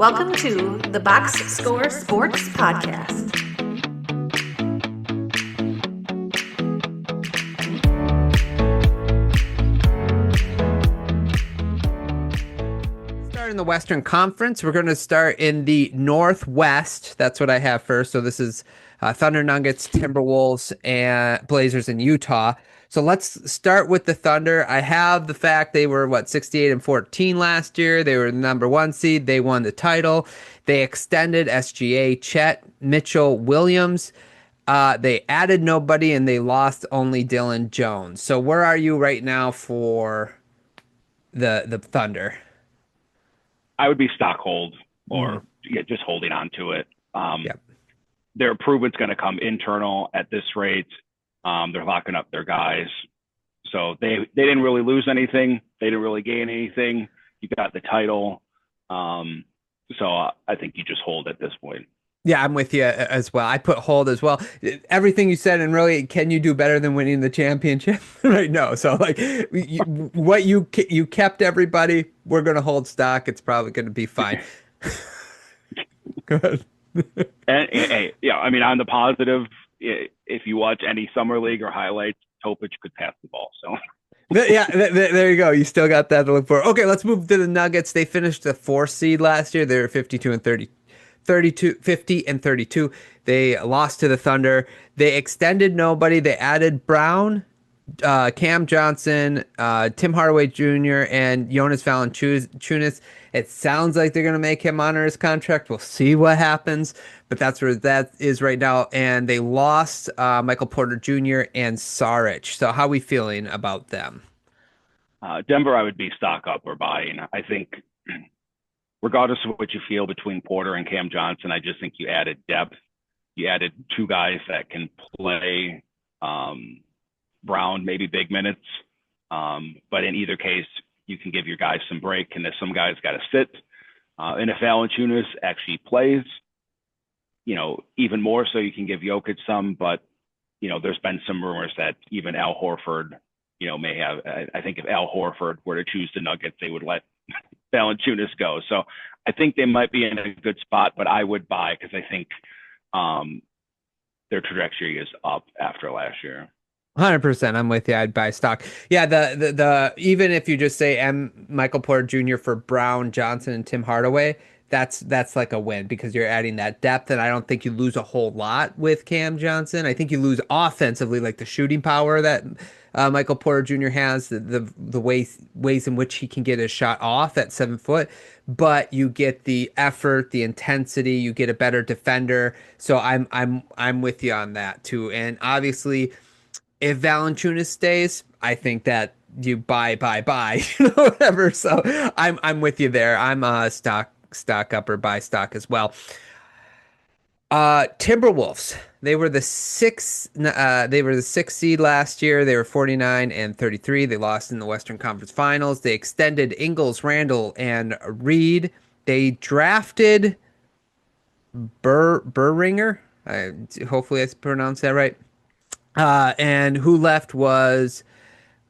Welcome to the Box Score Sports Podcast. In the Western Conference, we're going to start in the Northwest. That's what I have first. So this is Thunder, Nuggets, Timberwolves, and Blazers in Utah. So let's start with the Thunder. I have the fact they were 68-14 last year. They were the number one seed. They won the title. They extended SGA, Chet, Mitchell, Williams. They added nobody and they lost only Dylan Jones. So where are you right now for the Thunder? I would be stock hold or just holding on to it. Yep. Their improvement's going to come internal at this rate. They're locking up their guys. So they didn't really lose anything. They didn't really gain anything. You got the title. So I think you just hold at this point. Yeah, I'm with you as well. I put hold as well. Everything you said, and really, can you do better than winning the championship? Right? No. So like, what you kept everybody. We're gonna hold stock. It's probably gonna be fine. Good. And yeah, I mean, on the positive, if you watch any summer league or highlights, Topic could pass the ball. So. Yeah, there you go. You still got that to look for. Okay, let's move to the Nuggets. They finished the 4th seed last year. They were 50-32. They lost to the Thunder. They extended nobody. They added Brown, Cam Johnson, Tim Hardaway Jr., and Jonas Valanciunas. It sounds like they're going to make him honor his contract. We'll see what happens, but that's where that is right now. And they lost Michael Porter Jr. and Saric. So how are we feeling about them? Denver, I would be stock up or buying. I think regardless of what you feel between Porter and Cam Johnson, I just think you added depth. You added two guys that can play Brown, maybe big minutes. But in either case, you can give your guys some break, and if some guys got to sit. And if Valanciunas actually plays, even more so you can give Jokic some. But, there's been some rumors that even Al Horford, may have. I think if Al Horford were to choose the Nuggets, they would let Valanciunas go. So I think they might be in a good spot, but I would buy because I think their trajectory is up after last year. 100%. I'm with you. I'd buy stock. Yeah, the even if you just say Michael Porter Jr. for Brown, Johnson, and Tim Hardaway, that's like a win because you're adding that depth, and I don't think you lose a whole lot with Cam Johnson. I think you lose offensively, like the shooting power that Michael Porter Jr. has, the ways in which he can get his shot off at 7 foot, but you get the effort, the intensity, you get a better defender. So I'm with you on that too, and obviously, if Valanciunas stays, I think that you buy, whatever. So I'm with you there. I'm stock up or buy stock as well. Timberwolves. They were the sixth seed last year. They were 49-33. They lost in the Western Conference Finals. They extended Ingles, Randall, and Reed. They drafted Burringer. Hopefully I pronounced that right. And who left was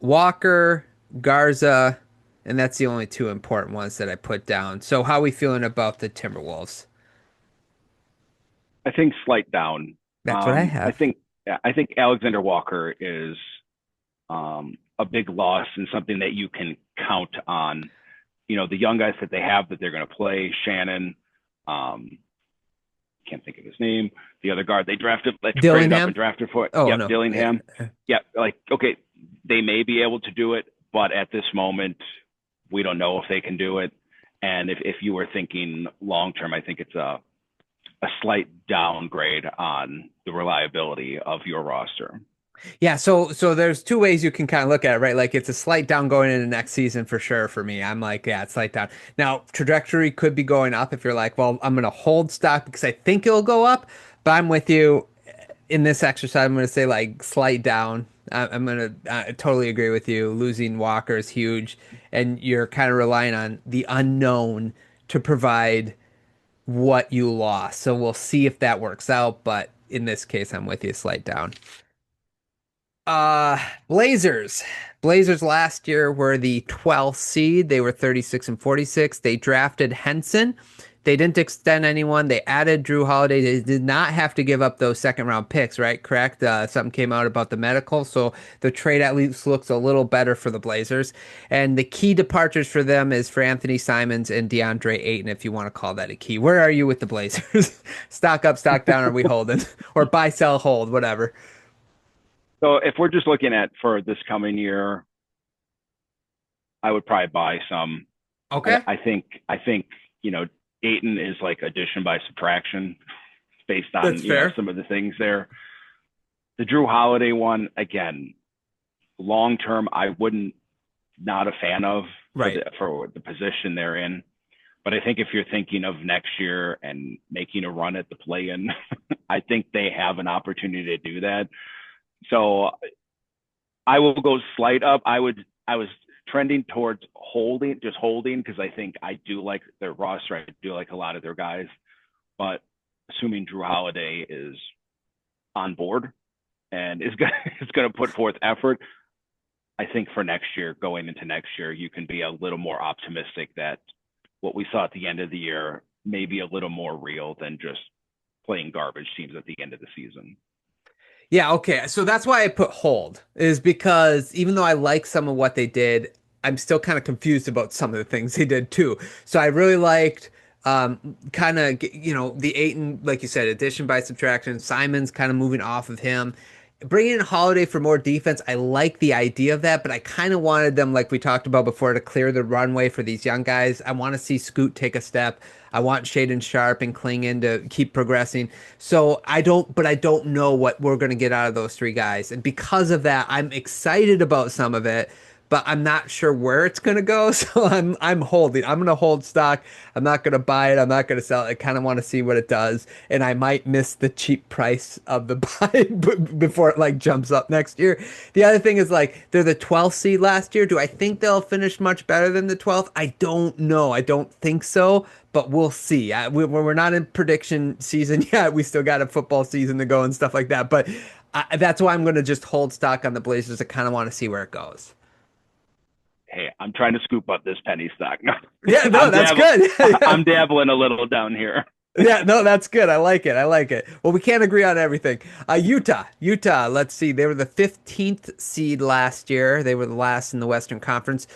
Walker, Garza, and that's the only two important ones that I put down. So how are we feeling about the Timberwolves? I think slight down. That's what I have. I think Alexander Walker is a big loss and something that you can count on. The young guys that they have that they're going to play, Shannon, can't think of his name. The other guard they drafted, Dillingham? Drafted for it. Oh, yep, no. Dillingham. Yeah, okay, they may be able to do it, but at this moment, we don't know if they can do it. And if you were thinking long term, I think it's a slight downgrade on the reliability of your roster. Yeah, so there's two ways you can kind of look at it, right? Like it's a slight down going into next season for sure for me. I'm like, yeah, it's slight down. Now, trajectory could be going up if you're like, well, I'm going to hold stock because I think it'll go up, but I'm with you in this exercise. I'm going to say like slight down. I'm going to totally agree with you. Losing Walker is huge, and you're kind of relying on the unknown to provide what you lost. So we'll see if that works out, but in this case, I'm with you, slight down. Blazers. Blazers last year were the 12th seed. They were 36-46. They drafted Henson, They didn't extend anyone. They added Drew Holiday. They did not have to give up those second round picks, right? Correct. Something came out about the medical, so the trade at least looks a little better for the Blazers. And the key departures for them is for Anthony Simons and DeAndre Ayton, if you want to call that a key. Where are you with the Blazers? Stock up, stock down. Are we holding or buy, sell, hold, whatever? So if we're just looking at for this coming year, I would probably buy some. Okay, I think Ayton is like addition by subtraction based on that's fair. some of the things there. The Drew Holiday one again, long term, I wouldn't not a fan of Right. for the position they're in. But I think if you're thinking of next year and making a run at the play-in, I think they have an opportunity to do that. So I will go slight up. I was trending towards holding, just holding, because I think I do like their roster. I do like a lot of their guys, but assuming Drew Holiday is on board and is gonna put forth effort, I think for next year, going into next year, you can be a little more optimistic that what we saw at the end of the year may be a little more real than just playing garbage teams at the end of the season. Yeah, okay. So that's why I put hold, is because even though I like some of what they did, I'm still kind of confused about some of the things they did too. So I really liked kind of, the Aiton, like you said, addition by subtraction. Simon's kind of moving off of him. Bringing in Holiday for more defense, I like the idea of that, but I kind of wanted them, like we talked about before, to clear the runway for these young guys. I want to see Scoot take a step. I want Shaden Sharp and Klingon to keep progressing. So but I don't know what we're going to get out of those three guys. And because of that, I'm excited about some of it, but I'm not sure where it's going to go. So I'm holding. I'm going to hold stock. I'm not going to buy it. I'm not going to sell it. I kind of want to see what it does, and I might miss the cheap price of the buy before it like jumps up next year. The other thing is like they're the 12th seed last year. Do I think they'll finish much better than the 12th? I don't know. I don't think so, but we'll see. We're not in prediction season yet. We still got a football season to go and stuff like that. But that's why I'm going to just hold stock on the Blazers. I kind of want to see where it goes. Hey, I'm trying to scoop up this penny stock. Yeah, no, that's good. I'm dabbling a little down here. Yeah, no, that's good. I like it. I like it. Well, we can't agree on everything. Utah. Let's see. They were the 15th seed last year. They were the last in the Western Conference.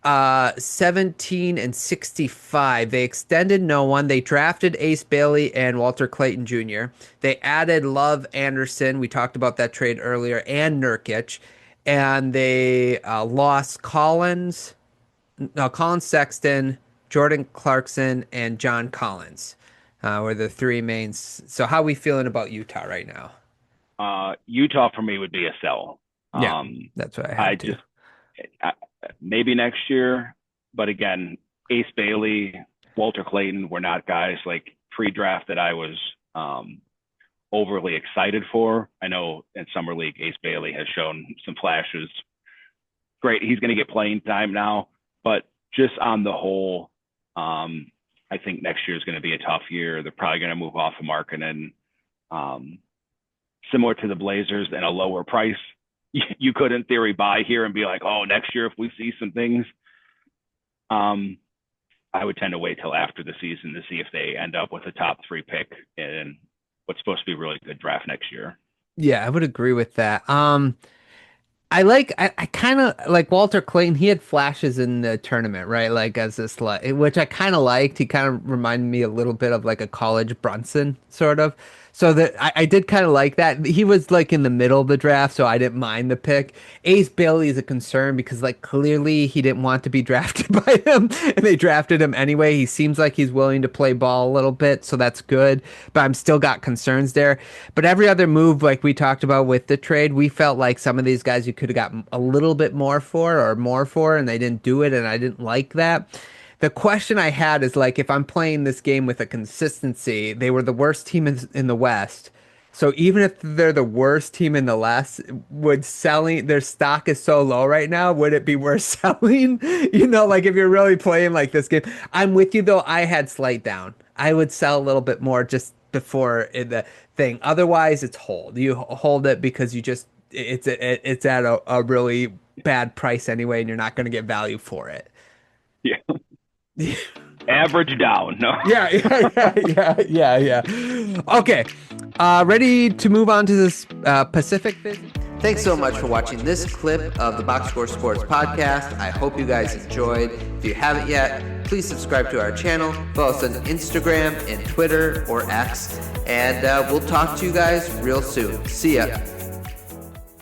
17 and 65. They extended no one. They drafted Ace Bailey and Walter Clayton Jr. They added Love Anderson. We talked about that trade earlier, and Nurkic. And they lost Colin Sexton, Jordan Clarkson, and John Collins were the three mains. So how are we feeling about Utah right now? Utah for me would be a sell. Yeah, that's what I I had to. just I, maybe next year, but again, Ace Bailey, Walter Clayton were not guys like pre-draft that I was overly excited for. I know in summer league, Ace Bailey has shown some flashes. Great, he's going to get playing time now, but just on the whole, I think next year is going to be a tough year. They're probably going to move off of Markkanen, similar to the Blazers, and a lower price. You could, in theory, buy here and be like, oh, next year if we see some things. I would tend to wait till after the season to see if they end up with a top 3 pick in what's supposed to be a really good draft next year. Yeah, I would agree with that. I kind of like Walter Clayton. He had flashes in the tournament, right? Like as this, like, which I kind of liked. He kind of reminded me a little bit of like a college Brunson, sort of. So that I did kind of like that. He was like in the middle of the draft, so I didn't mind the pick. Ace Bailey is a concern because like clearly he didn't want to be drafted by them, and they drafted him anyway. He seems like he's willing to play ball a little bit, so that's good. But I'm still got concerns there. But every other move, like we talked about with the trade, we felt like some of these guys you could have gotten a little bit more for, and they didn't do it, and I didn't like that. The question I had is like, if I'm playing this game with a consistency, they were the worst team in the West. So even if they're the worst team in the West, would selling their stock is so low right now, would it be worth selling? Like if you're really playing like this game. I'm with you though. I had slight down. I would sell a little bit more just before the thing. Otherwise, it's hold. You hold it because it's at a really bad price anyway, and you're not going to get value for it. Yeah. Average down. No. Yeah. Okay. Ready to move on to this Pacific visit? Thanks so much for watching this clip of the Box Score Sports Podcast. I hope you guys enjoyed. If you haven't yet, please subscribe to our channel. Follow us on Instagram and Twitter or X. And we'll talk to you guys real soon. See ya.